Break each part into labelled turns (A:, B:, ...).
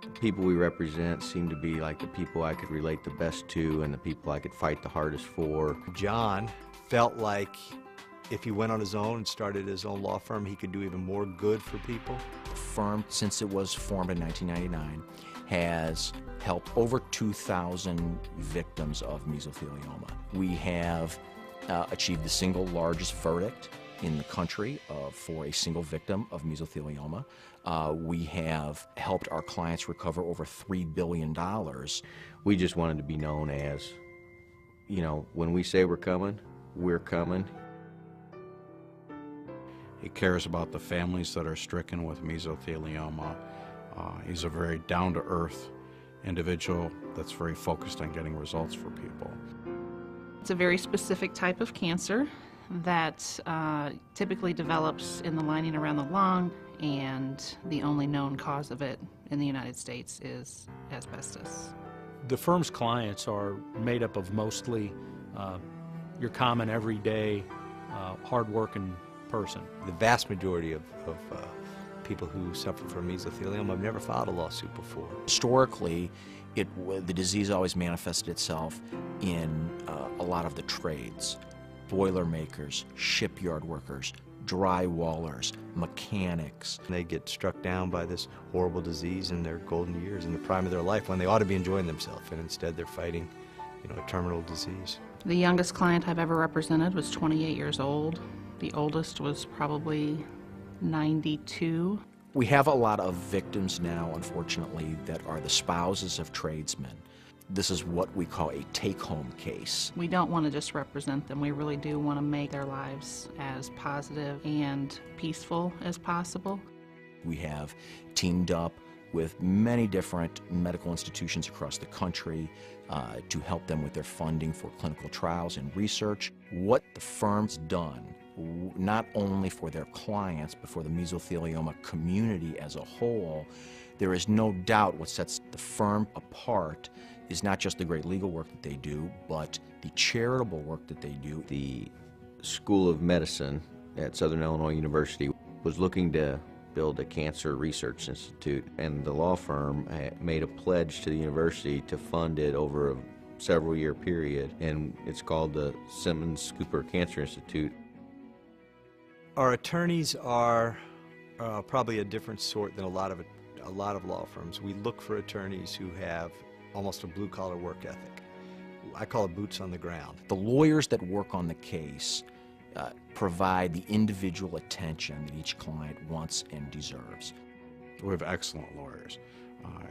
A: The people we represent seem to be like the people I could relate the best to and the people I could fight the hardest for.
B: John felt like if he went on his own and started his own law firm, he could do even more good for people.
C: The firm, since it was formed in 1999, has helped over 2,000 victims of mesothelioma. We have achieved the single largest verdict in the country for a single victim of mesothelioma. We have helped our clients recover over $3 billion.
A: We just wanted to be known as, you know, when we say we're coming, we're coming.
D: He cares about the families that are stricken with mesothelioma. He's a very down-to-earth individual that's very focused on getting results for people.
E: It's a very specific type of cancer that typically develops in the lining around the lung, and the only known cause of it in the United States is asbestos.
F: The firm's clients are made up of mostly your common, everyday, hard-working person.
B: The vast majority of people who suffer from mesothelioma have never filed a lawsuit before.
C: Historically, the disease always manifested itself in a lot of the trades. Boiler makers, shipyard workers, drywallers, mechanics.
B: They get struck down by this horrible disease in their golden years, in the prime of their life, when they ought to be enjoying themselves, and instead they're fighting, a terminal disease.
E: The youngest client I've ever represented was 28 years old. The oldest was probably 92.
C: We have a lot of victims now, unfortunately, that are the spouses of tradesmen. This is what we call a take-home case.
E: We don't want to just represent them. We really do want to make their lives as positive and peaceful as possible.
C: We have teamed up with many different medical institutions across the country to help them with their funding for clinical trials and research. What the firm's done, not only for their clients, but for the mesothelioma community as a whole, there is no doubt what sets the firm apart is not just the great legal work that they do, but the charitable work that they do.
A: The School of Medicine at Southern Illinois University was looking to build a cancer research institute, and the law firm made a pledge to the university to fund it over a several-year period, and it's called the Simmons Cooper Cancer Institute.
B: Our attorneys are probably a different sort than a lot of law firms. We look for attorneys who have almost a blue-collar work ethic. I call it boots on the ground.
C: The lawyers that work on the case provide the individual attention that each client wants and deserves.
D: We have excellent lawyers.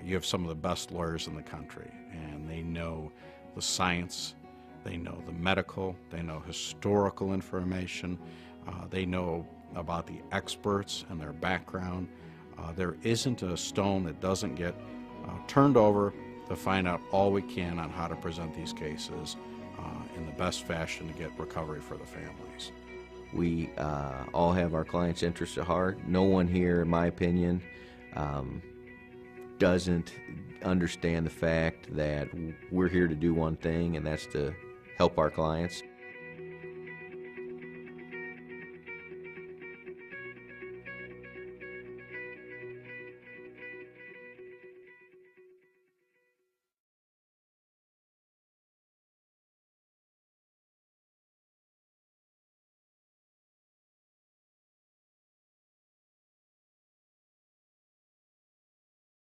D: You have some of the best lawyers in the country, and they know the science, they know the medical, they know historical information, they know about the experts and their background. There isn't a stone that doesn't get turned over to find out all we can on how to present these cases in the best fashion to get recovery for the families.
A: We all have our clients' interests at heart. No one here, in my opinion, doesn't understand the fact that we're here to do one thing, and that's to help our clients.